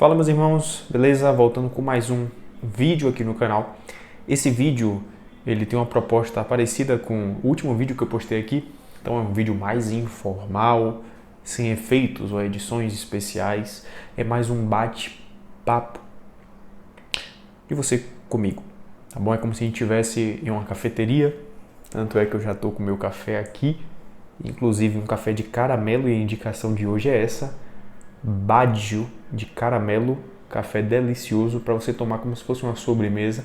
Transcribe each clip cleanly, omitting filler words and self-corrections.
Fala meus irmãos, beleza? Voltando com mais um vídeo aqui no canal. Esse vídeo, ele tem uma proposta parecida com o último vídeo que eu postei aqui. Então é um vídeo mais informal, sem efeitos ou edições especiais. É mais um bate-papo de você comigo, tá bom? É como se a gente estivesse em uma cafeteria. Tanto é que eu já estou com o meu café aqui. Inclusive um café de caramelo e a indicação de hoje é essa. Baggio de caramelo, café delicioso para você tomar como se fosse uma sobremesa,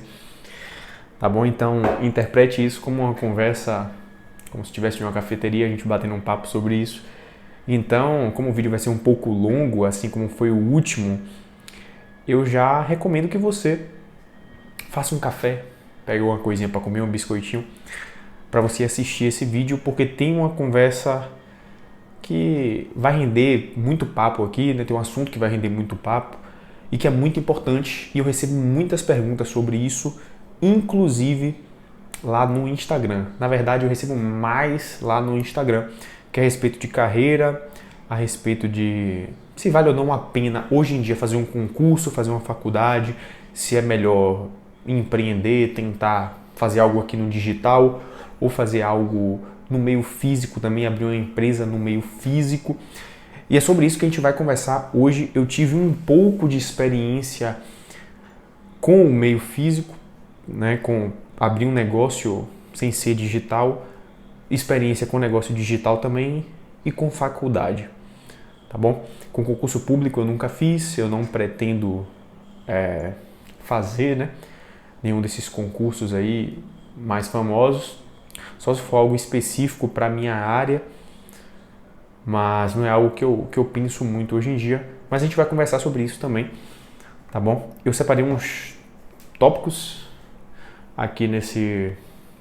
tá bom? Então interprete isso como uma conversa, como se estivesse em uma cafeteria, a gente batendo um papo sobre isso. Então, como o vídeo vai ser um pouco longo, assim como foi o último, eu já recomendo que você faça um café, pegue uma coisinha para comer, um biscoitinho, para você assistir esse vídeo, porque tem uma conversa que vai render muito papo aqui, né? Tem um assunto que vai render muito papo e que é muito importante e eu recebo muitas perguntas sobre isso, inclusive lá no Instagram. Na verdade, eu recebo mais lá no Instagram, que é a respeito de carreira, a respeito de se vale ou não a pena hoje em dia fazer um concurso, fazer uma faculdade, se é melhor empreender, tentar fazer algo aqui no digital ou fazer algo no meio físico também, abrir uma empresa no meio físico. E é sobre isso que a gente vai conversar hoje. Eu tive um pouco de experiência com o meio físico, né, com abrir um negócio sem ser digital, experiência com negócio digital também e com faculdade, tá bom? Com concurso público eu nunca fiz, eu não pretendo fazer, né, nenhum desses concursos aí mais famosos. Só se for algo específico para a minha área, mas não é algo que eu penso muito hoje em dia. Mas a gente vai conversar sobre isso também, tá bom? Eu separei uns tópicos aqui nesse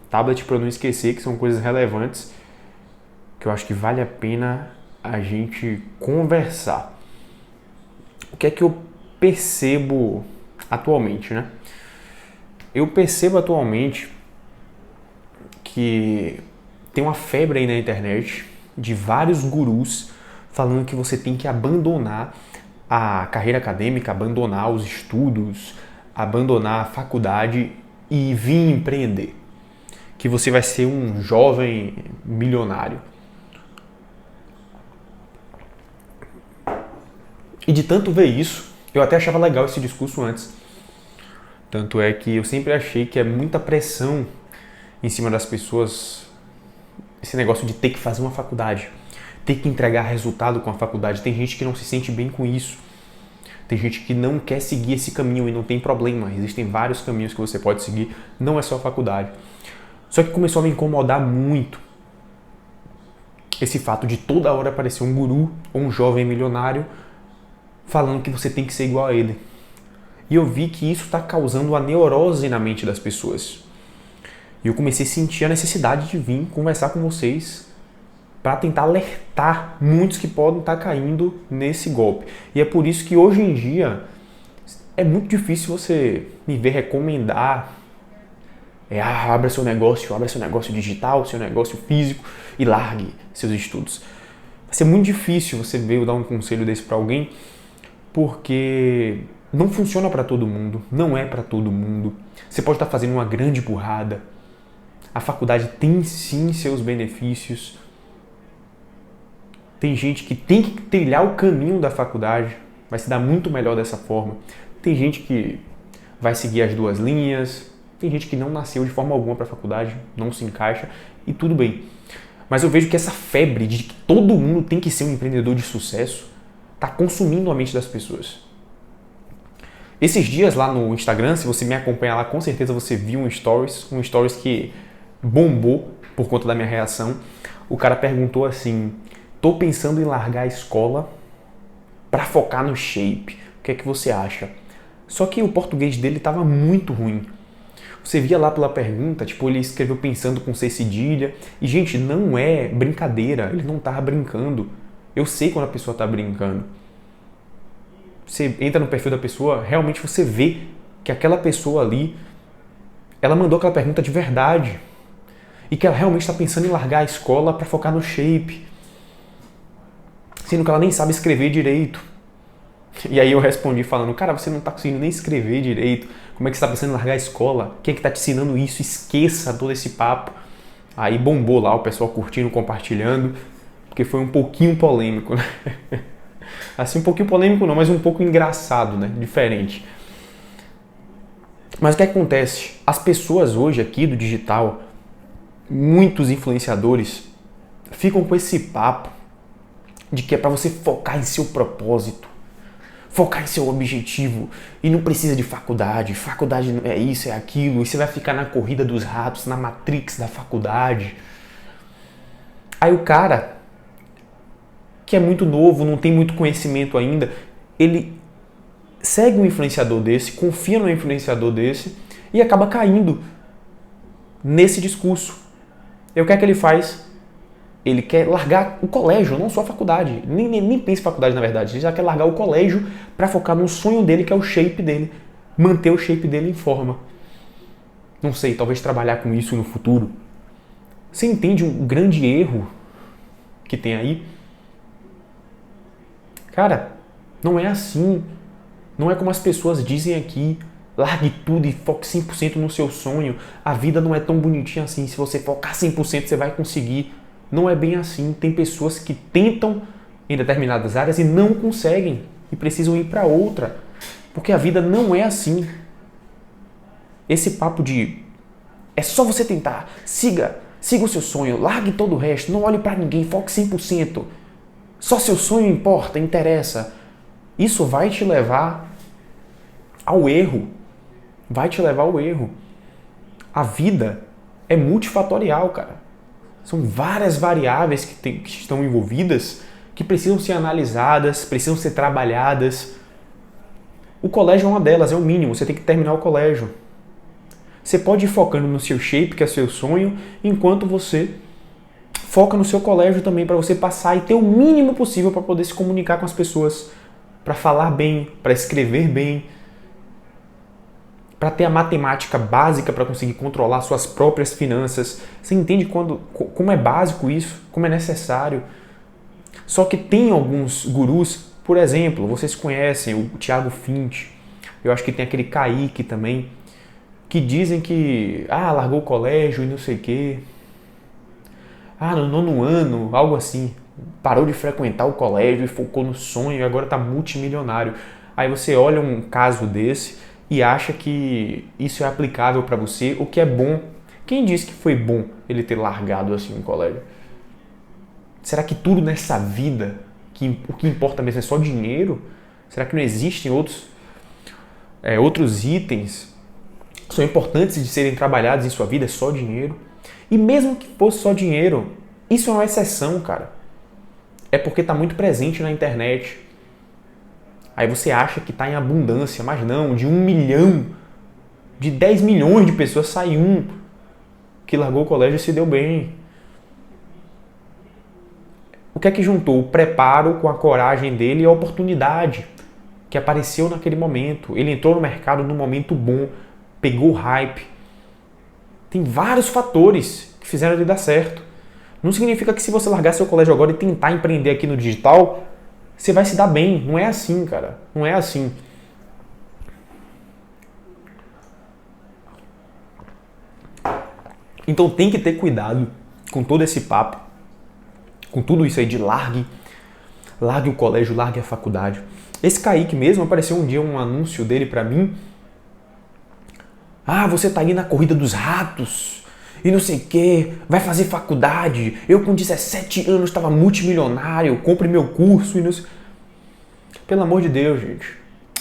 tablet para eu não esquecer, que são coisas relevantes, que eu acho que vale a pena a gente conversar. O que é que eu percebo atualmente, né? Eu percebo atualmente que tem uma febre aí na internet de vários gurus falando que você tem que abandonar a carreira acadêmica, abandonar os estudos, abandonar a faculdade e vir empreender. Que você vai ser um jovem milionário. E de tanto ver isso, eu até achava legal esse discurso antes. Tanto é que eu sempre achei que é muita pressão em cima das pessoas, esse negócio de ter que fazer uma faculdade, ter que entregar resultado com a faculdade. Tem gente que não se sente bem com isso. Tem gente que não quer seguir esse caminho e não tem problema. Existem vários caminhos que você pode seguir, não é só a faculdade. Só que começou a me incomodar muito esse fato de toda hora aparecer um guru ou um jovem milionário falando que você tem que ser igual a ele. E eu vi que isso está causando uma neurose na mente das pessoas. E eu comecei a sentir a necessidade de vir conversar com vocês para tentar alertar muitos que podem estar caindo nesse golpe. E é por isso que hoje em dia é muito difícil você me ver recomendar abra seu negócio digital, seu negócio físico e largue seus estudos. Vai ser muito difícil você ver eu dar um conselho desse para alguém, porque não funciona para todo mundo, não é para todo mundo. Você pode estar fazendo uma grande burrada. A faculdade tem sim seus benefícios. Tem gente que tem que trilhar o caminho da faculdade, vai se dar muito melhor dessa forma. Tem gente que vai seguir as duas linhas, tem gente que não nasceu de forma alguma para a faculdade, não se encaixa e tudo bem. Mas eu vejo que essa febre de que todo mundo tem que ser um empreendedor de sucesso está consumindo a mente das pessoas. Esses dias lá no Instagram, se você me acompanhar lá, com certeza você viu um stories que bombou por conta da minha reação. O cara perguntou assim: tô pensando em largar a escola para focar no shape. O que é que você acha? Só que o português dele estava muito ruim. Você via lá pela pergunta, tipo, ele escreveu pensando com C cedilha. E, gente, não é brincadeira. Ele não tava brincando. Eu sei quando a pessoa tá brincando. Você entra no perfil da pessoa, realmente você vê que aquela pessoa ali, ela mandou aquela pergunta de verdade. E que ela realmente está pensando em largar a escola para focar no shape. Sendo que ela nem sabe escrever direito. E aí eu respondi falando, cara, você não tá conseguindo nem escrever direito, como é que você tá pensando em largar a escola? Quem é que tá te ensinando isso? Esqueça todo esse papo. Aí bombou lá, o pessoal curtindo, compartilhando, porque foi um pouquinho polêmico, né? Assim, um pouquinho polêmico não, mas um pouco engraçado, né? Diferente. Mas o que acontece? As pessoas hoje aqui do digital, muitos influenciadores, ficam com esse papo de que é para você focar em seu propósito, focar em seu objetivo e não precisa de faculdade. Faculdade é isso, é aquilo, e você vai ficar na corrida dos ratos, na matrix da faculdade. Aí o cara, que é muito novo, não tem muito conhecimento ainda, ele segue um influenciador desse, confia no influenciador desse e acaba caindo nesse discurso. E o que é que ele faz? Ele quer largar o colégio, não só a faculdade. Nem pensa em faculdade, na verdade. Ele já quer largar o colégio para focar no sonho dele, que é o shape dele. Manter o shape dele em forma. Não sei, talvez trabalhar com isso no futuro. Você entende um grande erro que tem aí? Cara, não é assim. Não é como as pessoas dizem aqui. Largue tudo e foque 100% no seu sonho. A vida não é tão bonitinha assim. Se você focar 100%, você vai conseguir. Não é bem assim. Tem pessoas que tentam em determinadas áreas e não conseguem. E precisam ir para outra. Porque a vida não é assim. Esse papo de é só você tentar. Siga o seu sonho. Largue todo o resto. Não olhe para ninguém. Foque 100%. Só seu sonho importa, interessa. Isso vai te levar ao erro. Vai te levar ao erro. A vida é multifatorial, cara. São várias variáveis que estão envolvidas, que precisam ser analisadas, precisam ser trabalhadas. O colégio é uma delas, é o mínimo. Você tem que terminar o colégio. Você pode ir focando no seu shape, que é seu sonho, enquanto você foca no seu colégio também, para você passar e ter o mínimo possível para poder se comunicar com as pessoas, para falar bem, para escrever bem, para ter a matemática básica para conseguir controlar suas próprias finanças. Você entende como é básico isso, como é necessário? Só que tem alguns gurus, por exemplo, vocês conhecem o Thiago Fint, eu acho que tem aquele Kaique também, que dizem que largou o colégio e não sei o quê. No 9º ano, algo assim, parou de frequentar o colégio e focou no sonho e agora está multimilionário. Aí você olha um caso desse e acha que isso é aplicável para você, o que é bom. Quem disse que foi bom ele ter largado assim o colégio? Será que tudo nessa vida, o que importa mesmo é só dinheiro? Será que não existem outros itens que são importantes de serem trabalhados em sua vida? É só dinheiro? E mesmo que fosse só dinheiro, isso é uma exceção, cara. É porque está muito presente na internet. Aí você acha que está em abundância, mas não. De 1 milhão, de 10 milhões de pessoas, sai um que largou o colégio e se deu bem. O que é que juntou? O preparo com a coragem dele e a oportunidade que apareceu naquele momento. Ele entrou no mercado num momento bom, pegou o hype. Tem vários fatores que fizeram ele dar certo. Não significa que se você largar seu colégio agora e tentar empreender aqui no digital, você vai se dar bem. Não é assim, cara. Não é assim. Então tem que ter cuidado com todo esse papo, com tudo isso aí de largue o colégio, largue a faculdade. Esse Kaique mesmo, apareceu um dia um anúncio dele pra mim. Você tá aí na corrida dos ratos e não sei o que, vai fazer faculdade. Eu com 17 anos estava multimilionário, compre meu curso e não sei... Pelo amor de Deus, gente.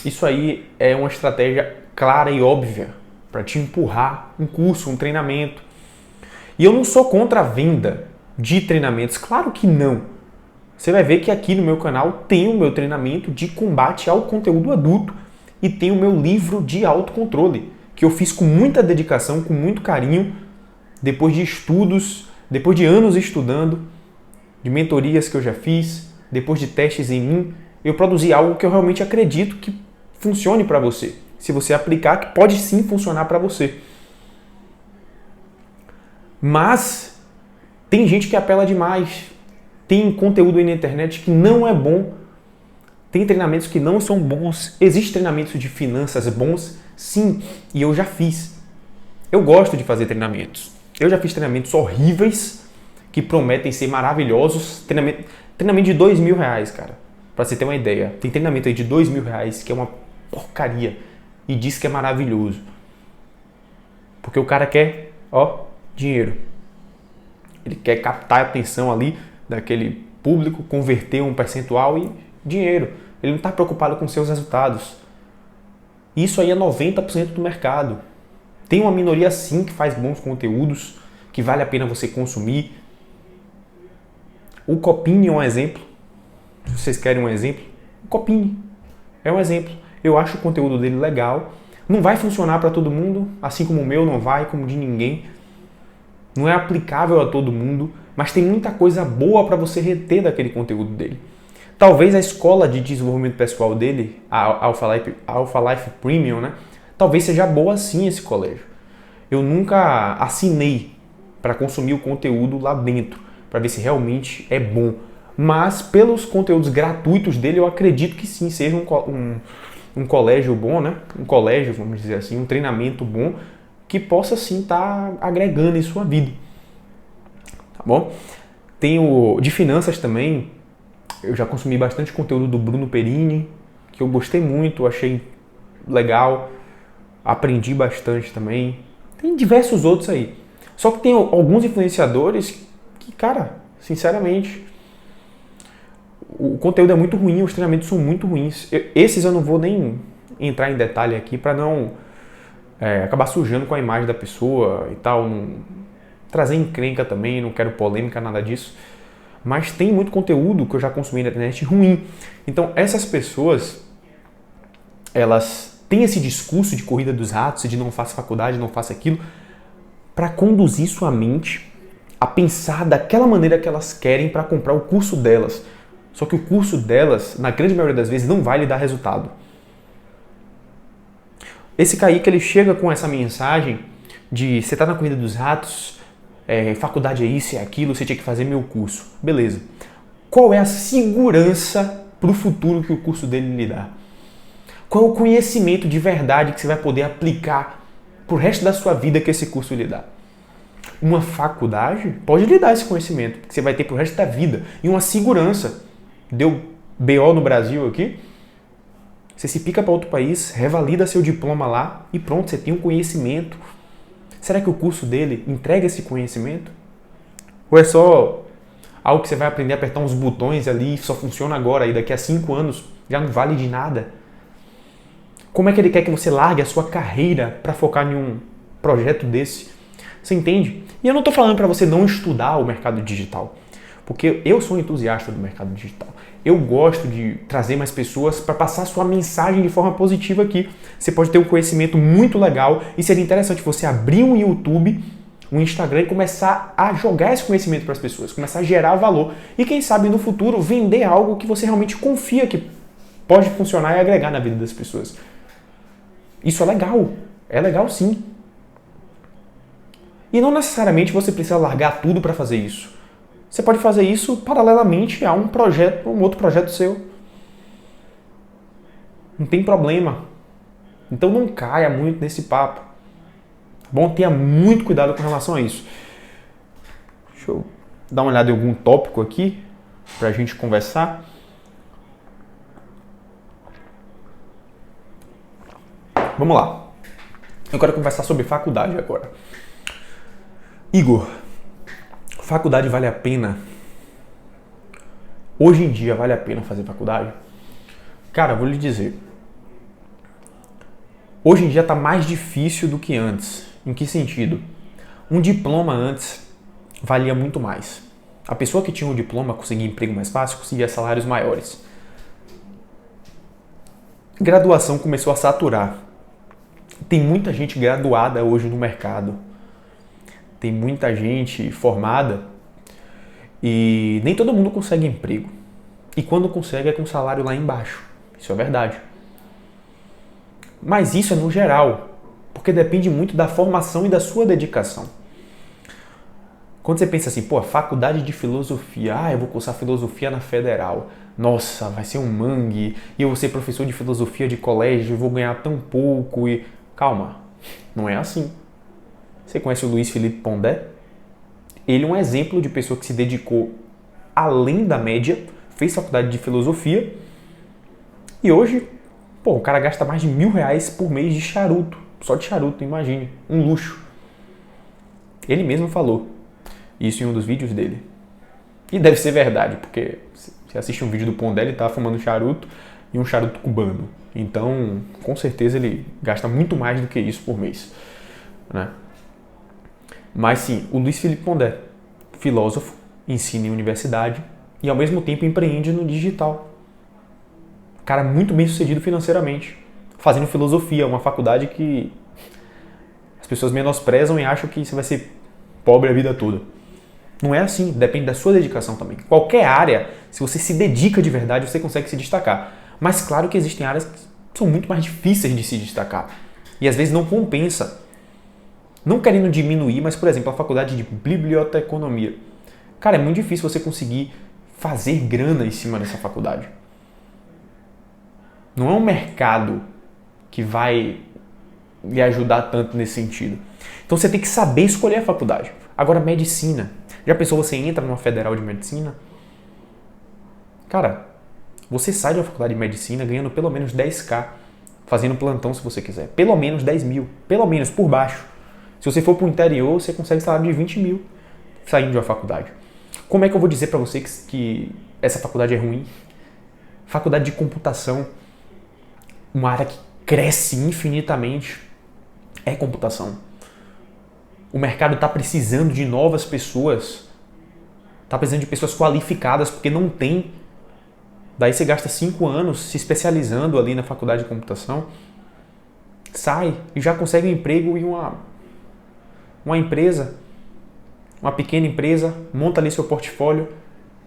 Isso aí é uma estratégia clara e óbvia para te empurrar um curso, um treinamento. E eu não sou contra a venda de treinamentos, claro que não. Você vai ver que aqui no meu canal tem o meu treinamento de combate ao conteúdo adulto e tem o meu livro de autocontrole, que eu fiz com muita dedicação, com muito carinho, depois de estudos, depois de anos estudando, de mentorias que eu já fiz, depois de testes em mim, eu produzi algo que eu realmente acredito que funcione para você. Se você aplicar, que pode sim funcionar para você. Mas tem gente que apela demais. Tem conteúdo aí na internet que não é bom. Tem treinamentos que não são bons. Existem treinamentos de finanças bons? Sim, e eu já fiz. Eu gosto de fazer treinamentos. Eu já fiz treinamentos horríveis que prometem ser maravilhosos. Treinamento de R$2.000, cara. Pra você ter uma ideia. Tem treinamento aí de R$2.000 que é uma porcaria e diz que é maravilhoso. Porque o cara quer, dinheiro. Ele quer captar a atenção ali daquele público, converter um percentual e dinheiro. Ele não está preocupado com seus resultados. Isso aí é 90% do mercado. Tem uma minoria sim que faz bons conteúdos, que vale a pena você consumir. O Copini é um exemplo. Se vocês querem um exemplo, o Copini é um exemplo. Eu acho o conteúdo dele legal. Não vai funcionar para todo mundo, assim como o meu não vai, como de ninguém. Não é aplicável a todo mundo, mas tem muita coisa boa para você reter daquele conteúdo dele. Talvez a escola de desenvolvimento pessoal dele, a Alpha Life Premium, né? Talvez seja boa sim esse colégio. Eu nunca assinei para consumir o conteúdo lá dentro, para ver se realmente é bom. Mas pelos conteúdos gratuitos dele, eu acredito que sim, seja um colégio bom, né? Um colégio, vamos dizer assim, um treinamento bom, que possa sim estar agregando em sua vida. Tá bom? Tem o de finanças também. Eu já consumi bastante conteúdo do Bruno Perini, que eu gostei muito, achei legal, aprendi bastante também. Tem diversos outros aí. Só que tem alguns influenciadores que, cara, sinceramente, o conteúdo é muito ruim, os treinamentos são muito ruins. Esses eu não vou nem entrar em detalhe aqui para não acabar sujando com a imagem da pessoa e tal, não trazer encrenca também, não quero polêmica, nada disso. Mas tem muito conteúdo que eu já consumi na internet ruim. Então essas pessoas, elas têm esse discurso de corrida dos ratos, de não faça faculdade, não faça aquilo, para conduzir sua mente a pensar daquela maneira que elas querem para comprar o curso delas. Só que o curso delas, na grande maioria das vezes, não vai lhe dar resultado. Esse Kaique, ele chega com essa mensagem de você está na corrida dos ratos, faculdade é isso, é aquilo, você tinha que fazer meu curso. Beleza. Qual é a segurança para o futuro que o curso dele lhe dá? Qual é o conhecimento de verdade que você vai poder aplicar para o resto da sua vida que esse curso lhe dá? Uma faculdade pode lhe dar esse conhecimento, que você vai ter para o resto da vida. E uma segurança. Deu BO no Brasil aqui, você se pica para outro país, revalida seu diploma lá e pronto, você tem um conhecimento. Será que o curso dele entrega esse conhecimento? Ou é só algo que você vai aprender a apertar uns botões ali e só funciona agora e daqui a 5 anos já não vale de nada? Como é que ele quer que você largue a sua carreira para focar em um projeto desse? Você entende? E eu não estou falando para você não estudar o mercado digital, porque eu sou um entusiasta do mercado digital. Eu gosto de trazer mais pessoas para passar sua mensagem de forma positiva aqui. Você pode ter um conhecimento muito legal e seria interessante você abrir um YouTube, um Instagram e começar a jogar esse conhecimento para as pessoas, começar a gerar valor e quem sabe no futuro vender algo que você realmente confia que pode funcionar e agregar na vida das pessoas. Isso é legal sim. E não necessariamente você precisa largar tudo para fazer isso. Você pode fazer isso paralelamente a um outro projeto seu. Não tem problema. Então não caia muito nesse papo. Bom, tenha muito cuidado com relação a isso. Deixa eu dar uma olhada em algum tópico aqui para a gente conversar. Vamos lá. Eu quero conversar sobre faculdade agora. Igor, faculdade vale a pena? Hoje em dia vale a pena fazer faculdade? Cara, vou lhe dizer. Hoje em dia está mais difícil do que antes. Em que sentido? Um diploma antes valia muito mais. A pessoa que tinha um diploma conseguia emprego mais fácil, conseguia salários maiores. Graduação começou a saturar. Tem muita gente graduada hoje no mercado. Tem muita gente formada e nem todo mundo consegue emprego. E quando consegue é com salário lá embaixo. Isso é verdade. Mas isso é no geral, porque depende muito da formação e da sua dedicação. Quando você pensa assim, faculdade de filosofia, eu vou cursar filosofia na Federal. nossa, vai ser um mangue, e eu vou ser professor de filosofia de colégio, e vou ganhar tão pouco, e... Calma, não é assim. Você conhece o Luiz Felipe Pondé? Ele é um exemplo de pessoa que se dedicou além da média, fez faculdade de filosofia, e hoje, o cara gasta mais de R$1.000 por mês de charuto, só de charuto, imagine, um luxo. Ele mesmo falou isso em um dos vídeos dele. E deve ser verdade, porque você assiste um vídeo do Pondé, ele tá fumando charuto e um charuto cubano. Então, com certeza ele gasta muito mais do que isso por mês, né? Mas sim, o Luiz Felipe Pondé, filósofo, ensina em universidade e ao mesmo tempo empreende no digital. Cara muito bem sucedido financeiramente, fazendo filosofia, uma faculdade que as pessoas menosprezam e acham que você vai ser pobre a vida toda. Não é assim, depende da sua dedicação também. Qualquer área, se você se dedica de verdade, você consegue se destacar. Mas claro que existem áreas que são muito mais difíceis de se destacar. E às vezes não compensa. Não querendo diminuir, mas por exemplo, a faculdade de biblioteconomia. Cara, é muito difícil você conseguir fazer grana em cima dessa faculdade. Não é um mercado que vai lhe ajudar tanto nesse sentido. Então você tem que saber escolher a faculdade. Agora, medicina. Já pensou você entra numa federal de medicina? Cara, você sai de uma faculdade de medicina ganhando pelo menos 10k, fazendo plantão se você quiser. Pelo menos 10 mil, pelo menos por baixo. Se você for para o interior, você consegue salário de 20 mil saindo de uma faculdade. Como é que eu vou dizer para você que essa faculdade é ruim? Faculdade de computação, uma área que cresce infinitamente, é computação. O mercado está precisando de novas pessoas, está precisando de pessoas qualificadas, porque não tem. Daí você gasta 5 anos se especializando ali na faculdade de computação, sai e já consegue um emprego em uma empresa, uma pequena empresa, monta ali seu portfólio,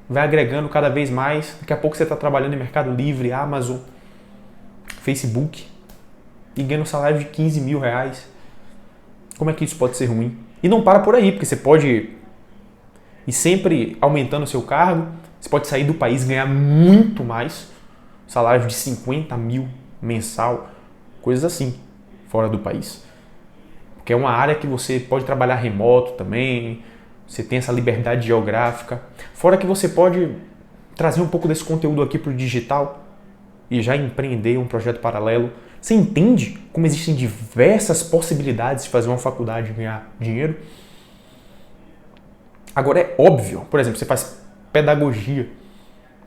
vai agregando cada vez mais. Daqui a pouco você está trabalhando em Mercado Livre, Amazon, Facebook e ganha um salário de 15 mil reais. Como é que isso pode ser ruim? E não para por aí, porque você pode ir sempre aumentando o seu cargo, você pode sair do país e ganhar muito mais, salário de 50 mil mensal, coisas assim, fora do país. Porque é uma área que você pode trabalhar remoto também, você tem essa liberdade geográfica. Fora que você pode trazer um pouco desse conteúdo aqui para o digital e já empreender um projeto paralelo. Você entende como existem diversas possibilidades de fazer uma faculdade e ganhar dinheiro? Agora é óbvio, por exemplo, você faz pedagogia.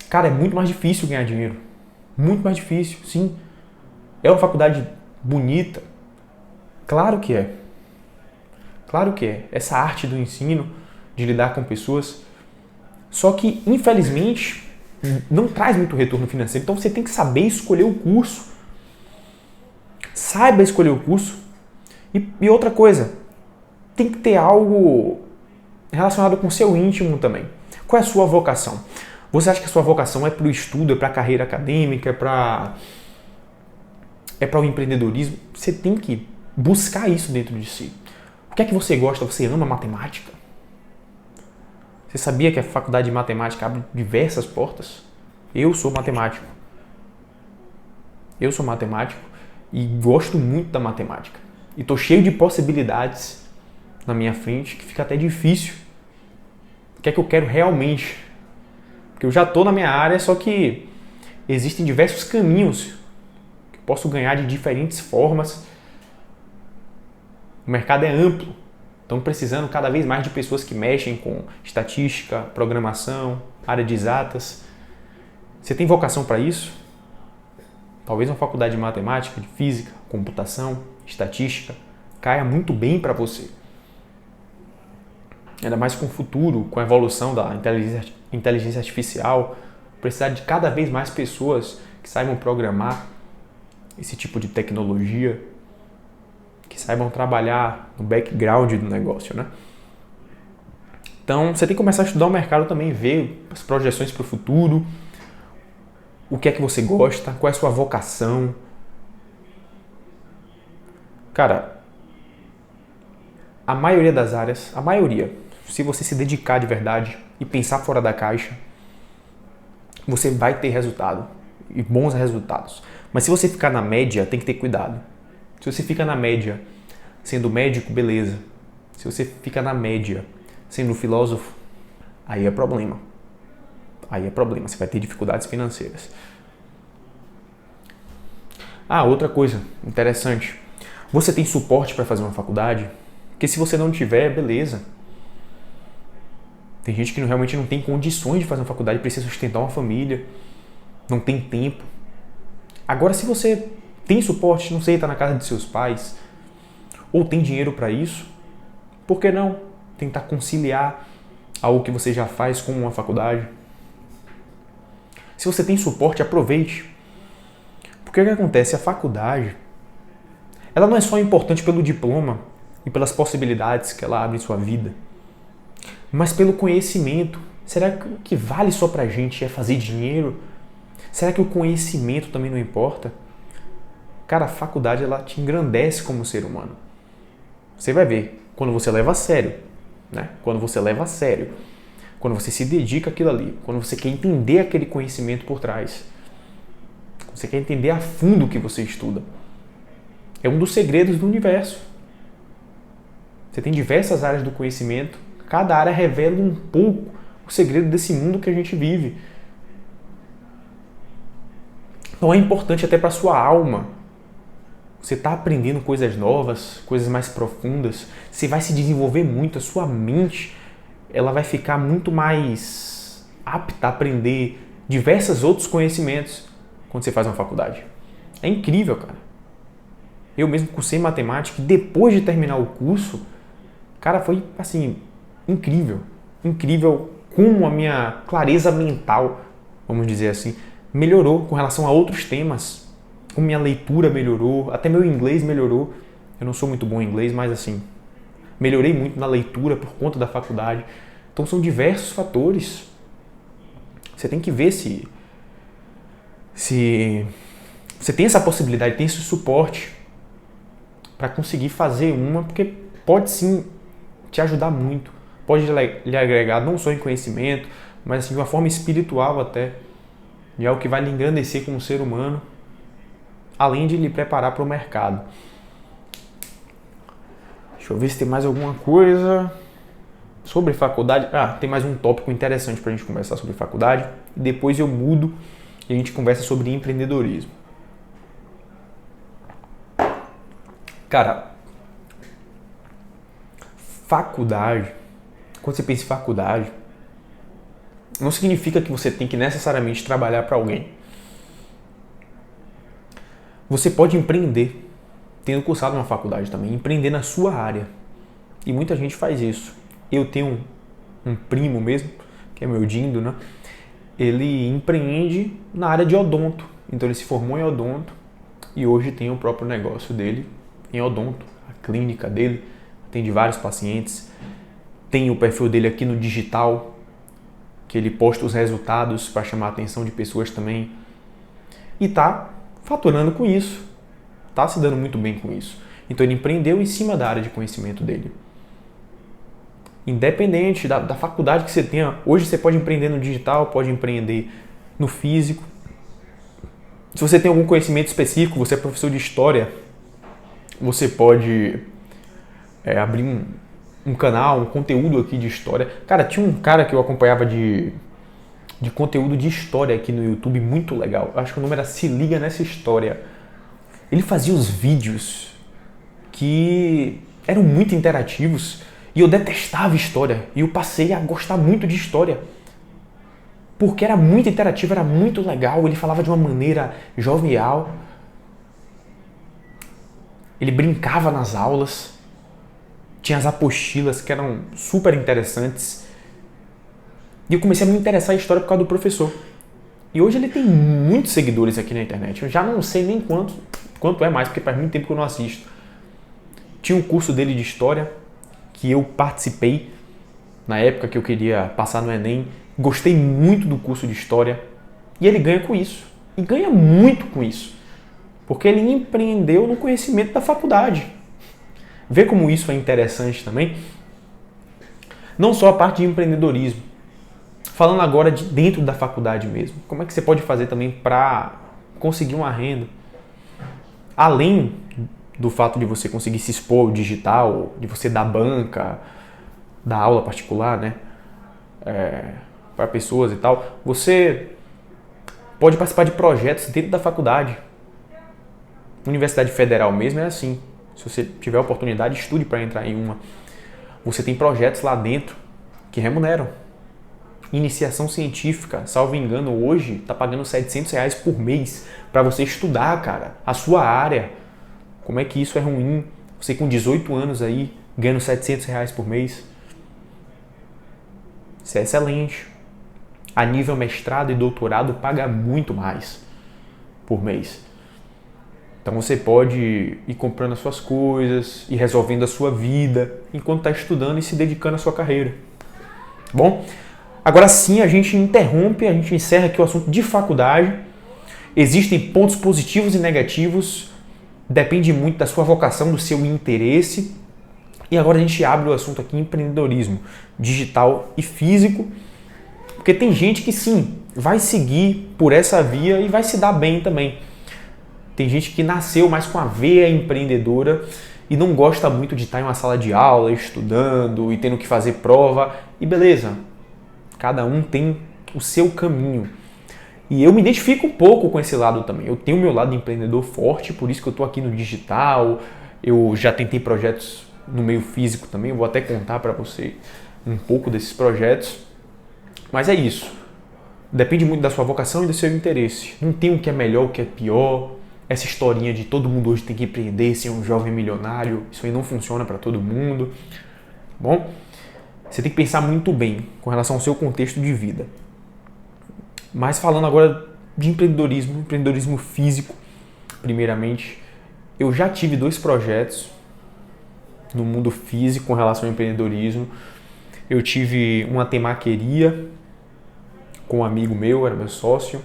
Cara, é muito mais difícil ganhar dinheiro. Muito mais difícil, sim. É uma faculdade bonita? Claro que é. Claro que é. Essa arte do ensino, de lidar com pessoas. Só que, infelizmente, não traz muito retorno financeiro. Então você tem que saber escolher o curso. Saiba escolher o curso. E outra coisa, tem que ter algo relacionado com o seu íntimo também. Qual é a sua vocação? Você acha que a sua vocação é para o estudo, é para a carreira acadêmica, é para o empreendedorismo? Você tem que buscar isso dentro de si. O que é que você gosta? Você ama matemática? Você sabia que a faculdade de matemática abre diversas portas? Eu sou matemático. Eu sou matemático e gosto muito da matemática. E estou cheio de possibilidades na minha frente que fica até difícil. O que é que eu quero realmente? Porque eu já estou na minha área, só que existem diversos caminhos que eu posso ganhar de diferentes formas. O mercado é amplo. Estão precisando cada vez mais de pessoas que mexem com estatística, programação, área de exatas. Você tem vocação para isso? Talvez uma faculdade de matemática, de física, computação, estatística, caia muito bem para você. Ainda mais com o futuro, com a evolução da inteligência artificial, precisar de cada vez mais pessoas que saibam programar esse tipo de tecnologia, que saibam trabalhar no background do negócio, né? Então, você tem que começar a estudar o mercado também, ver as projeções para o futuro, o que é que você gosta, qual é a sua vocação. Cara, a maioria das áreas, se você se dedicar de verdade e pensar fora da caixa, você vai ter resultado e bons resultados. Mas se você ficar na média, tem que ter cuidado. Se você fica na média sendo médico, beleza. Se você fica na média sendo filósofo, aí é problema. Aí é problema, você vai ter dificuldades financeiras. Outra coisa interessante. Você tem suporte para fazer uma faculdade? Porque se você não tiver, beleza. Tem gente que realmente não tem condições de fazer uma faculdade, precisa sustentar uma família, não tem tempo. Agora, se você tem suporte, não sei, está na casa de seus pais, ou tem dinheiro para isso, por que não tentar conciliar algo que você já faz com uma faculdade? Se você tem suporte, aproveite. Porque o que acontece? A faculdade, ela não é só importante pelo diploma e pelas possibilidades que ela abre em sua vida, mas pelo conhecimento. Será que o que vale só pra gente é fazer dinheiro? Será que o conhecimento também não importa? Cara, a faculdade, ela te engrandece como ser humano. Você vai ver, quando você leva a sério, né? Quando você leva a sério, quando você se dedica àquilo ali, quando você quer entender aquele conhecimento por trás, você quer entender a fundo o que você estuda. É um dos segredos do universo. Você tem diversas áreas do conhecimento, cada área revela um pouco o segredo desse mundo que a gente vive. Então é importante até para a sua alma. Você está aprendendo coisas novas, coisas mais profundas, você vai se desenvolver muito, a sua mente ela vai ficar muito mais apta a aprender diversos outros conhecimentos quando você faz uma faculdade. É incrível, cara. Eu mesmo cursei matemática e depois de terminar o curso, cara, foi assim, incrível. Incrível como a minha clareza mental, vamos dizer assim, melhorou com relação a outros temas. Como minha leitura melhorou, até meu inglês melhorou. Eu não sou muito bom em inglês, mas assim, melhorei muito na leitura por conta da faculdade. Então são diversos fatores. Você tem que ver se você tem essa possibilidade, tem esse suporte para conseguir fazer uma, porque pode sim te ajudar muito. Pode lhe agregar não só em conhecimento, mas assim, de uma forma espiritual até. E é o que vai lhe engrandecer como ser humano, além de lhe preparar para o mercado. Deixa eu ver se tem mais alguma coisa sobre faculdade. Tem mais um tópico interessante para a gente conversar sobre faculdade. Depois eu mudo e a gente conversa sobre empreendedorismo. Cara, faculdade, quando você pensa em faculdade, não significa que você tem que necessariamente trabalhar para alguém. Você pode empreender, tendo cursado uma faculdade também, empreender na sua área. E muita gente faz isso. Eu tenho um primo mesmo, que é meu Dindo, né? Ele empreende na área de odonto. Então ele se formou em odonto e hoje tem o próprio negócio dele em odonto, a clínica dele, atende vários pacientes. Tem o perfil dele aqui no digital, que ele posta os resultados para chamar a atenção de pessoas também. E tá faturando com isso, tá se dando muito bem com isso. Então ele empreendeu em cima da área de conhecimento dele. Independente da faculdade que você tenha, hoje você pode empreender no digital, pode empreender no físico. Se você tem algum conhecimento específico, você é professor de história, você pode abrir um canal, um conteúdo aqui de história. Cara, tinha um cara que eu acompanhava de conteúdo de história aqui no YouTube, muito legal. Eu acho que o nome era Se Liga Nessa História. Ele fazia os vídeos que eram muito interativos e eu detestava história. E eu passei a gostar muito de história. Porque era muito interativo, era muito legal. Ele falava de uma maneira jovial. Ele brincava nas aulas. Tinha as apostilas que eram super interessantes. E eu comecei a me interessar em história por causa do professor. E hoje ele tem muitos seguidores aqui na internet. Eu já não sei nem quanto é mais, porque faz muito tempo que eu não assisto. Tinha um curso dele de história que eu participei na época que eu queria passar no Enem. Gostei muito do curso de história. E ele ganha com isso. E ganha muito com isso. Porque ele empreendeu no conhecimento da faculdade. Vê como isso é interessante também? Não só a parte de empreendedorismo. Falando agora de dentro da faculdade mesmo, como é que você pode fazer também para conseguir uma renda? Além do fato de você conseguir se expor ao digital, de você dar banca, dar aula particular, né? Para pessoas e tal, você pode participar de projetos dentro da faculdade. Universidade Federal mesmo é assim. Se você tiver oportunidade, estude para entrar em uma. Você tem projetos lá dentro que remuneram. Iniciação científica, salvo engano, hoje está pagando R$700 por mês para você estudar, cara, a sua área. Como é que isso é ruim? Você com 18 anos aí, ganhando R$700 por mês. Isso é excelente. A nível mestrado e doutorado paga muito mais por mês. Então você pode ir comprando as suas coisas, ir resolvendo a sua vida, enquanto está estudando e se dedicando à sua carreira. Bom, agora sim a gente encerra aqui o assunto de faculdade. Existem pontos positivos e negativos, depende muito da sua vocação, do seu interesse. E agora a gente abre o assunto aqui empreendedorismo digital e físico, porque tem gente que sim, vai seguir por essa via e vai se dar bem também. Tem gente que nasceu mais com a veia empreendedora e não gosta muito de estar em uma sala de aula, estudando e tendo que fazer prova. E beleza, cada um tem o seu caminho. E eu me identifico um pouco com esse lado também. Eu tenho o meu lado empreendedor forte, por isso que eu estou aqui no digital. Eu já tentei projetos no meio físico também, eu vou até contar para você um pouco desses projetos. Mas é isso. Depende muito da sua vocação e do seu interesse. Não tem o que é melhor, o que é pior. Essa historinha de todo mundo hoje tem que empreender, ser um jovem milionário, isso aí não funciona para todo mundo. Bom, você tem que pensar muito bem com relação ao seu contexto de vida. Mas falando agora de empreendedorismo físico, primeiramente, eu já tive 2 projetos no mundo físico com relação ao empreendedorismo. Eu tive uma temaqueria com um amigo meu, era meu sócio,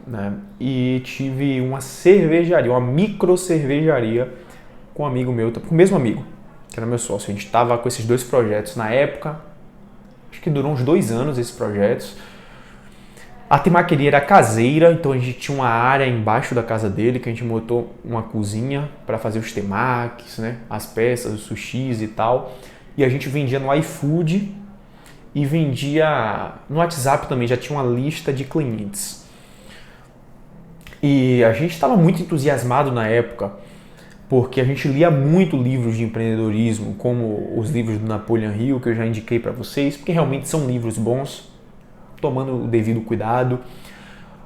né? E tive uma cervejaria, uma micro cervejaria com um amigo meu, com o mesmo amigo, que era meu sócio. A gente estava com esses 2 projetos na época, acho que durou uns 2 anos esses projetos. A temaqueria era caseira, então a gente tinha uma área embaixo da casa dele que a gente montou uma cozinha para fazer os temakis, né? As peças, os sushis e tal. E a gente vendia no iFood e vendia no WhatsApp também, já tinha uma lista de clientes. E a gente estava muito entusiasmado na época, porque a gente lia muito livros de empreendedorismo, como os livros do Napoleon Hill, que eu já indiquei para vocês, porque realmente são livros bons, tomando o devido cuidado.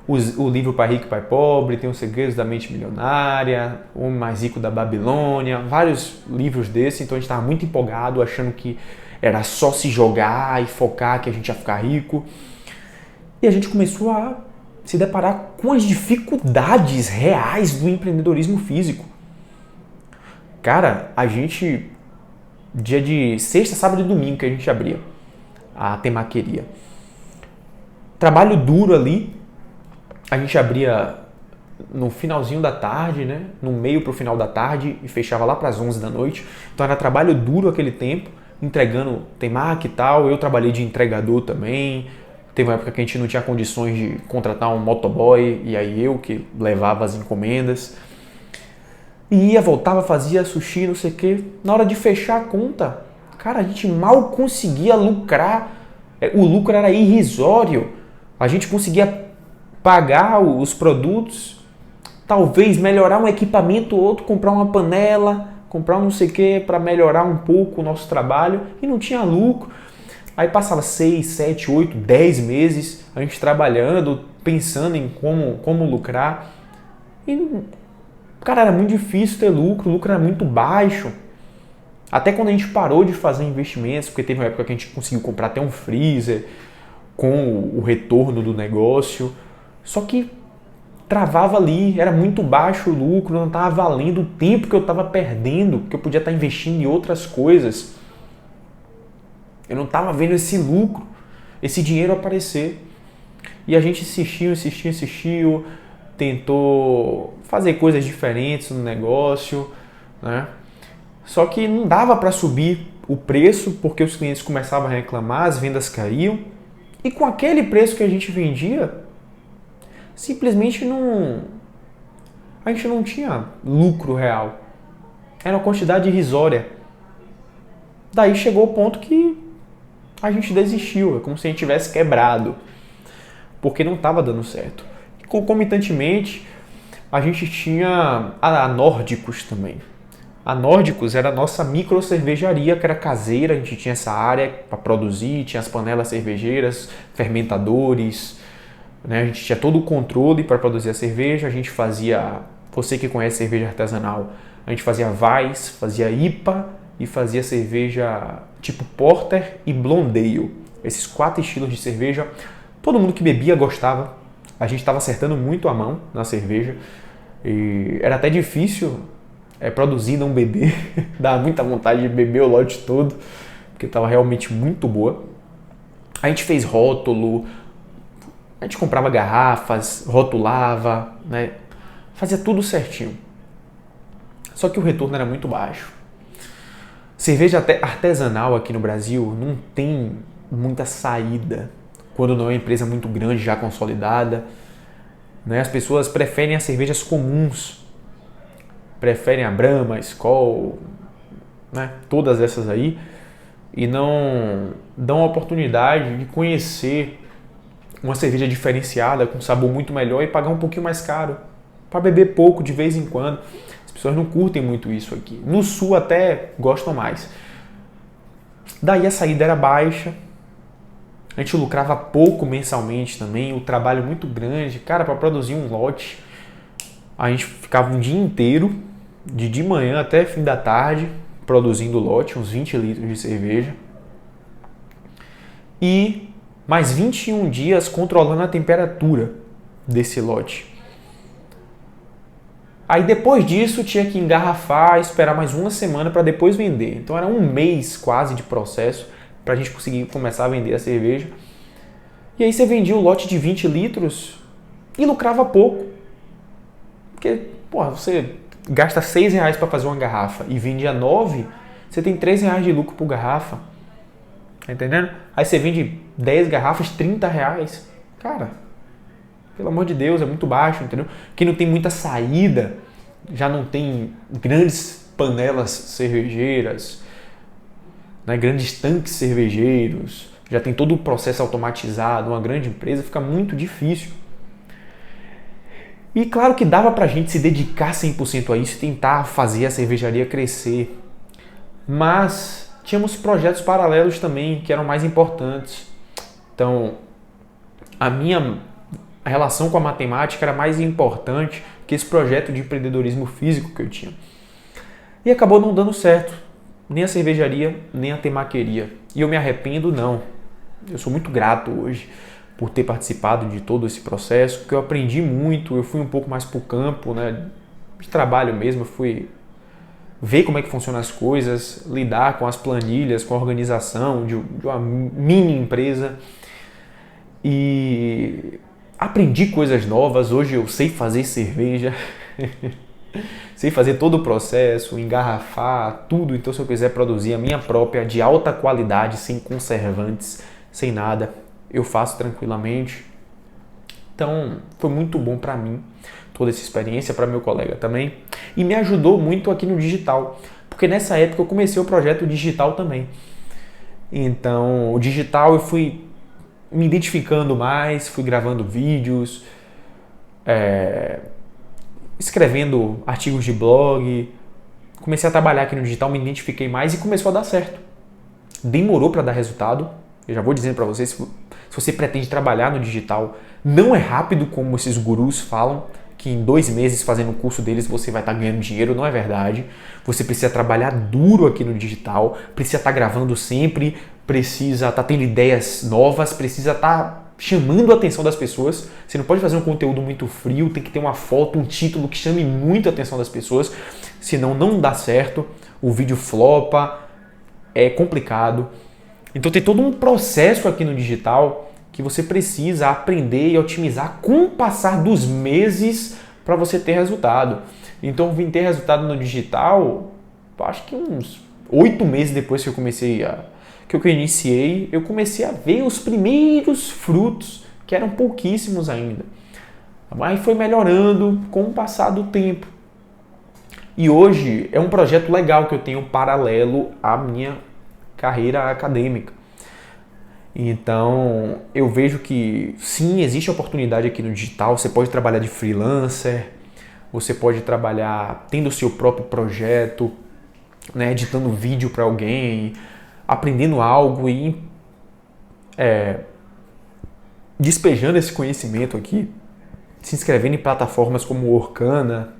O livro Pai Rico e Pai Pobre, tem Os Segredos da Mente Milionária, O Homem Mais Rico da Babilônia, vários livros desses, então a gente estava muito empolgado, achando que era só se jogar e focar que a gente ia ficar rico. E a gente começou a se deparar com as dificuldades reais do empreendedorismo físico. Cara, a gente, dia de sexta, sábado e domingo que a gente abria a temaqueria. Trabalho duro ali, a gente abria no finalzinho da tarde, né? No meio para o final da tarde e fechava lá para as 11 da noite. Então era trabalho duro aquele tempo, entregando temaki e tal. Eu trabalhei de entregador também. Teve uma época que a gente não tinha condições de contratar um motoboy e aí eu que levava as encomendas. E ia, voltava, fazia sushi, não sei o quê. Na hora de fechar a conta, cara, a gente mal conseguia lucrar. O lucro era irrisório. A gente conseguia pagar os produtos, talvez melhorar um equipamento ou outro, comprar uma panela, comprar um não sei o que para melhorar um pouco o nosso trabalho e não tinha lucro. Aí passava 6, 7, 8, 10 meses a gente trabalhando, pensando em como lucrar. E, cara, era muito difícil ter lucro, o lucro era muito baixo. Até quando a gente parou de fazer investimentos, porque teve uma época que a gente conseguiu comprar até um freezer com o retorno do negócio. Só que travava ali, era muito baixo o lucro, não estava valendo o tempo que eu estava perdendo, que eu podia estar investindo em outras coisas. Eu não estava vendo esse lucro, esse dinheiro aparecer. E a gente insistiu, tentou fazer coisas diferentes no negócio, né? Só que não dava para subir o preço, porque os clientes começavam a reclamar, as vendas caíam. E com aquele preço que a gente vendia, simplesmente a gente não tinha lucro real. Era uma quantidade irrisória. Daí chegou o ponto que a gente desistiu, é como se a gente tivesse quebrado, porque não estava dando certo. E concomitantemente, a gente tinha a Nórdicos também. A Nórdicos era a nossa micro cervejaria, que era caseira, a gente tinha essa área para produzir, tinha as panelas cervejeiras, fermentadores, né? A gente tinha todo o controle para produzir a cerveja, a gente fazia, você que conhece cerveja artesanal, a gente fazia Weiss, fazia IPA e fazia cerveja tipo Porter e Blonde Ale. Esses 4 estilos de cerveja, todo mundo que bebia gostava, a gente estava acertando muito a mão na cerveja e era até difícil produzir, não beber, dava muita vontade de beber o lote todo, porque estava realmente muito boa. A gente fez rótulo, a gente comprava garrafas, rotulava, né? Fazia tudo certinho. Só que o retorno era muito baixo. Cerveja artesanal aqui no Brasil não tem muita saída quando não é uma empresa muito grande, já consolidada, né? As pessoas preferem as cervejas comuns, preferem a Brahma, a Skol, né? Todas essas aí, e não dão a oportunidade de conhecer uma cerveja diferenciada, com sabor muito melhor e pagar um pouquinho mais caro, para beber pouco de vez em quando. As pessoas não curtem muito isso aqui. No Sul até gostam mais. Daí a saída era baixa, a gente lucrava pouco mensalmente também, o trabalho muito grande. Cara, para produzir um lote, a gente ficava um dia inteiro, de manhã até fim da tarde, produzindo lote, uns 20 litros de cerveja. E mais 21 dias controlando a temperatura desse lote. Aí depois disso tinha que engarrafar, esperar mais uma semana para depois vender. Então era um mês quase de processo para a gente conseguir começar a vender a cerveja. E aí você vendia o lote de 20 litros e lucrava pouco. Porque, porra, você gasta R$6 para fazer uma garrafa e vende a 9, você tem R$3 de lucro por garrafa. Tá entendendo? Aí você vende 10 garrafas, R$30. Cara, pelo amor de Deus, é muito baixo, entendeu? Quem não tem muita saída, já não tem grandes panelas cervejeiras, né, grandes tanques cervejeiros, já tem todo o processo automatizado, uma grande empresa, fica muito difícil. E claro que dava pra gente se dedicar 100% a isso e tentar fazer a cervejaria crescer. Mas tínhamos projetos paralelos também que eram mais importantes. Então, a minha relação com a matemática era mais importante que esse projeto de empreendedorismo físico que eu tinha. E acabou não dando certo. Nem a cervejaria, nem a temaqueria. E eu me arrependo, não. Eu sou muito grato hoje por ter participado de todo esse processo, porque eu aprendi muito, eu fui um pouco mais para o campo, né, de trabalho mesmo, eu fui ver como é que funcionam as coisas, lidar com as planilhas, com a organização de uma mini empresa e aprendi coisas novas. Hoje eu sei fazer cerveja, sei fazer todo o processo, engarrafar, tudo. Então se eu quiser produzir a minha própria de alta qualidade, sem conservantes, sem nada, eu faço tranquilamente. Então foi muito bom para mim toda essa experiência, para meu colega também, e me ajudou muito aqui no digital, porque nessa época eu comecei o projeto digital também. Então o digital eu fui me identificando mais, fui gravando vídeos, escrevendo artigos de blog, comecei a trabalhar aqui no digital, me identifiquei mais e começou a dar certo. Demorou para dar resultado, eu já vou dizendo para vocês, se você pretende trabalhar no digital, não é rápido como esses gurus falam, que em 2 meses fazendo o curso deles você vai estar ganhando dinheiro. Não é verdade. Você precisa trabalhar duro aqui no digital, precisa estar gravando sempre, precisa estar tendo ideias novas, precisa estar chamando a atenção das pessoas. Você não pode fazer um conteúdo muito frio, tem que ter uma foto, um título que chame muito a atenção das pessoas, senão não dá certo, o vídeo flopa, é complicado. Então tem todo um processo aqui no digital que você precisa aprender e otimizar com o passar dos meses para você ter resultado. Então vim ter resultado no digital, acho que uns 8 meses depois que eu comecei que eu iniciei, eu comecei a ver os primeiros frutos, que eram pouquíssimos ainda. Mas foi melhorando com o passar do tempo. E hoje é um projeto legal que eu tenho paralelo à minha carreira acadêmica. Então, eu vejo que sim, existe oportunidade aqui no digital. Você pode trabalhar de freelancer, você pode trabalhar tendo o seu próprio projeto, né, editando vídeo para alguém, aprendendo algo e despejando esse conhecimento aqui, se inscrevendo em plataformas como o Orkana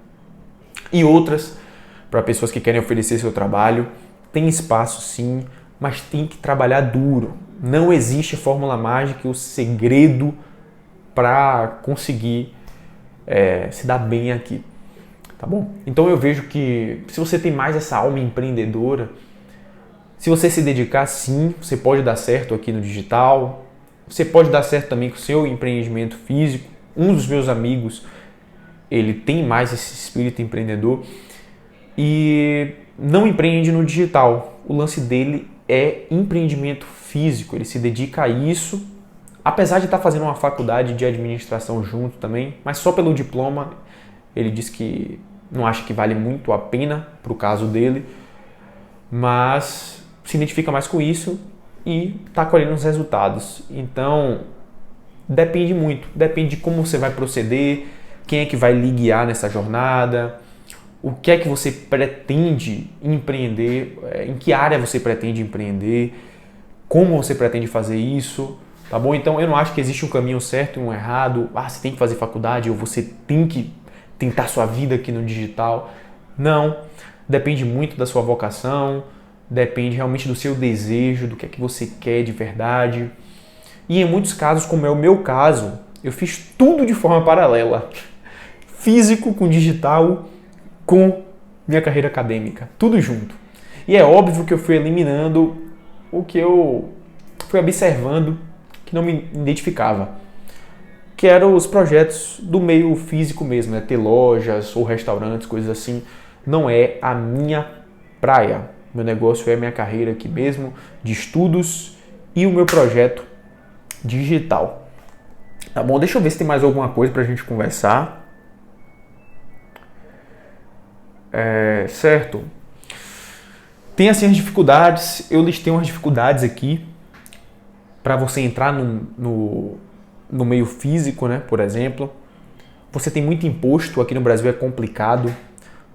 e outras para pessoas que querem oferecer seu trabalho. Tem espaço sim, mas tem que trabalhar duro. Não existe fórmula mágica, o segredo para conseguir se dar bem aqui, tá bom? Então eu vejo que se você tem mais essa alma empreendedora, se você se dedicar, sim, você pode dar certo aqui no digital, você pode dar certo também com o seu empreendimento físico. Um dos meus amigos, ele tem mais esse espírito empreendedor e não empreende no digital. O lance dele é empreendimento físico, ele se dedica a isso, apesar de estar fazendo uma faculdade de administração junto também, mas só pelo diploma. Ele diz que não acha que vale muito a pena para o caso dele, mas se identifica mais com isso e está colhendo os resultados. Então, depende muito, depende de como você vai proceder, quem é que vai lhe guiar nessa jornada, o que é que você pretende empreender, em que área você pretende empreender, como você pretende fazer isso, tá bom? Então eu não acho que existe um caminho certo e um errado, você tem que fazer faculdade ou você tem que tentar sua vida aqui no digital. Não, depende muito da sua vocação, depende realmente do seu desejo, do que é que você quer de verdade. E em muitos casos, como é o meu caso, eu fiz tudo de forma paralela. Físico com digital, com minha carreira acadêmica, tudo junto. E é óbvio que eu fui eliminando o que eu fui observando que não me identificava, que eram os projetos do meio físico mesmo, né? Ter lojas ou restaurantes, coisas assim. Não é a minha praia. Meu negócio é a minha carreira aqui mesmo, de estudos e o meu projeto digital. Tá bom? Deixa eu ver se tem mais alguma coisa pra gente conversar. Certo. Tem assim as dificuldades, eu listei umas dificuldades aqui para você entrar no meio físico, né? Por exemplo, você tem muito imposto, aqui no Brasil é complicado,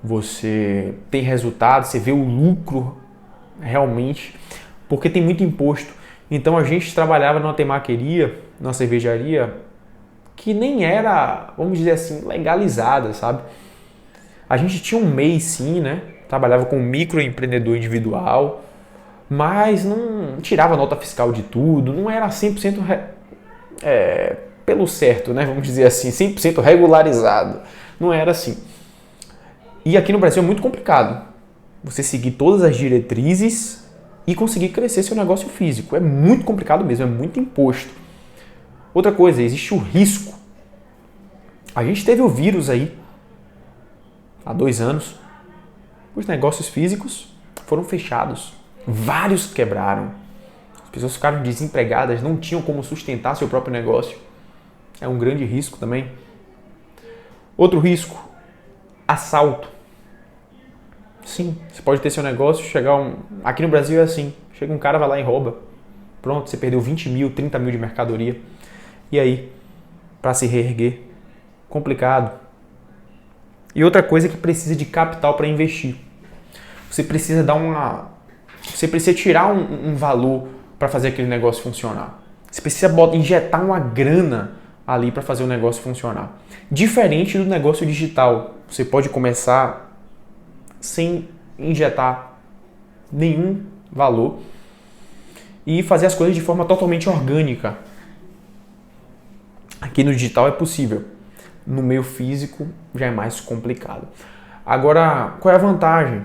você tem resultado, você vê o lucro realmente, porque tem muito imposto. Então a gente trabalhava numa temaqueria, numa cervejaria, que nem era, vamos dizer assim, legalizada, sabe? A gente tinha um MEI sim, né? Trabalhava com microempreendedor individual, mas não tirava nota fiscal de tudo, não era 100% pelo certo, né? Vamos dizer assim, 100% regularizado. Não era assim. E aqui no Brasil é muito complicado você seguir todas as diretrizes e conseguir crescer seu negócio físico. É muito complicado mesmo, é muito imposto. Outra coisa, existe o risco. A gente teve o vírus aí há 2 anos. Os negócios físicos foram fechados. Vários quebraram. As pessoas ficaram desempregadas, não tinham como sustentar seu próprio negócio. É um grande risco também. Outro risco, assalto. Sim, você pode ter seu negócio, aqui no Brasil é assim, chega um cara, vai lá e rouba. Pronto, você perdeu 20 mil, 30 mil de mercadoria. E aí, para se reerguer? Complicado. E outra coisa é que precisa de capital para investir. Você precisa tirar um valor para fazer aquele negócio funcionar. Você precisa injetar uma grana ali para fazer o negócio funcionar. Diferente do negócio digital. Você pode começar sem injetar nenhum valor e fazer as coisas de forma totalmente orgânica. Aqui no digital é possível. No meio físico já é mais complicado. Agora, qual é a vantagem?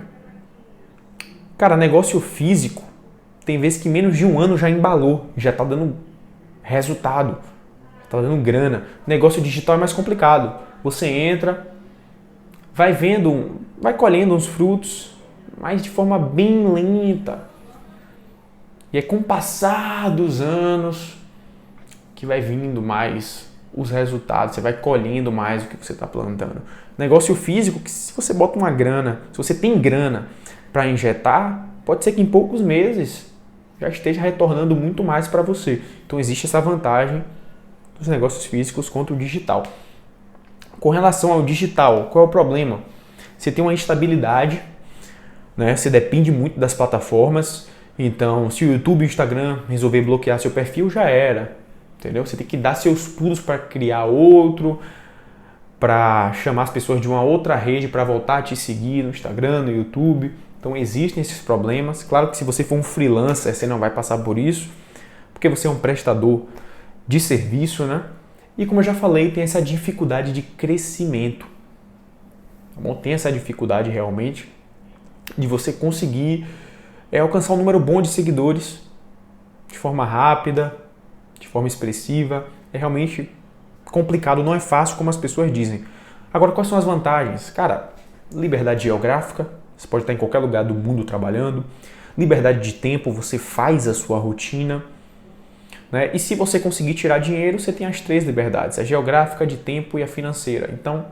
Cara, negócio físico, tem vezes que menos de 1 ano já embalou, já está dando resultado, está dando grana. Negócio digital é mais complicado. Você entra, vai vendo, vai colhendo uns frutos, mas de forma bem lenta. E é com o passar dos anos que vai vindo mais os resultados, você vai colhendo mais o que você está plantando. Negócio físico, que se você bota uma grana, se você tem grana para injetar, pode ser que em poucos meses já esteja retornando muito mais para você. Então existe essa vantagem dos negócios físicos contra o digital. Com relação ao digital, qual é o problema? Você tem uma instabilidade, né? Você depende muito das plataformas. Então, se o YouTube e o Instagram resolver bloquear seu perfil, já era. Entendeu? Você tem que dar seus pulos para criar outro, para chamar as pessoas de uma outra rede para voltar a te seguir no Instagram, no YouTube. Então existem esses problemas. Claro que se você for um freelancer, você não vai passar por isso, porque você é um prestador de serviço, né? E como eu já falei, tem essa dificuldade de crescimento. Tá bom? Tem essa dificuldade realmente de você conseguir alcançar um número bom de seguidores de forma rápida, de forma expressiva. É realmente complicado, não é fácil como as pessoas dizem. Agora, quais são as vantagens? Cara, liberdade geográfica, você pode estar em qualquer lugar do mundo trabalhando. Liberdade de tempo, você faz a sua rotina, né? E se você conseguir tirar dinheiro, você tem as 3 liberdades, a geográfica, de tempo e a financeira. Então,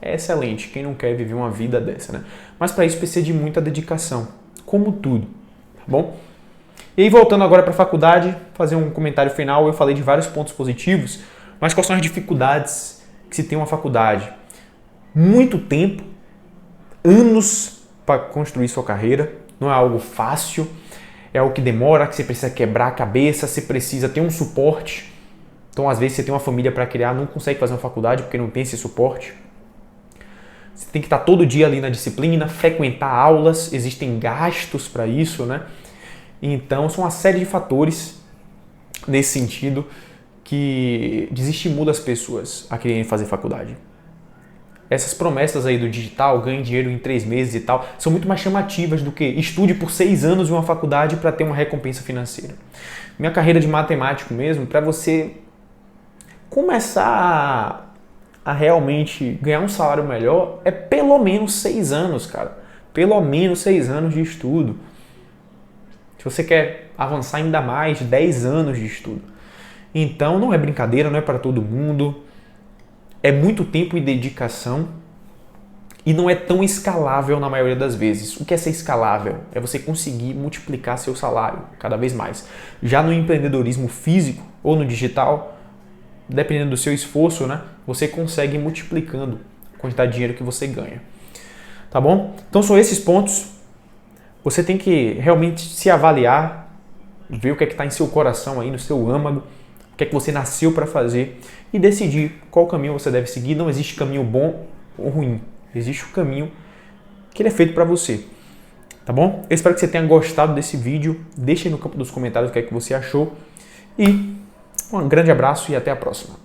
é excelente, quem não quer viver uma vida dessa, né? Mas para isso precisa de muita dedicação, como tudo, tá bom? E aí, voltando agora para a faculdade, fazer um comentário final. Eu falei de vários pontos positivos, mas quais são as dificuldades que se tem uma faculdade? Muito tempo, anos para construir sua carreira, não é algo fácil, é algo que demora, que você precisa quebrar a cabeça, você precisa ter um suporte. Então, às vezes, você tem uma família para criar, não consegue fazer uma faculdade porque não tem esse suporte. Você tem que estar todo dia ali na disciplina, frequentar aulas, existem gastos para isso, né? Então, são uma série de fatores nesse sentido que desestimula as pessoas a quererem fazer faculdade. Essas promessas aí do digital, ganhe dinheiro em 3 meses e tal, são muito mais chamativas do que estude por 6 anos em uma faculdade para ter uma recompensa financeira. Minha carreira de matemático mesmo, para você começar a realmente ganhar um salário melhor, é pelo menos 6 anos, cara. Pelo menos 6 anos de estudo. Se você quer avançar ainda mais, 10 anos de estudo. Então, não é brincadeira, não é para todo mundo. É muito tempo e dedicação e não é tão escalável na maioria das vezes. O que é ser escalável? É você conseguir multiplicar seu salário cada vez mais. Já no empreendedorismo físico ou no digital, dependendo do seu esforço, né, você consegue ir multiplicando a quantidade de dinheiro que você ganha. Tá bom? Então, são esses pontos. Você tem que realmente se avaliar, ver o que é que está em seu coração aí, no seu âmago, o que é que você nasceu para fazer e decidir qual caminho você deve seguir. Não existe caminho bom ou ruim, existe o caminho que ele é feito para você, tá bom? Eu espero que você tenha gostado desse vídeo, deixe aí no campo dos comentários o que é que você achou e um grande abraço e até a próxima.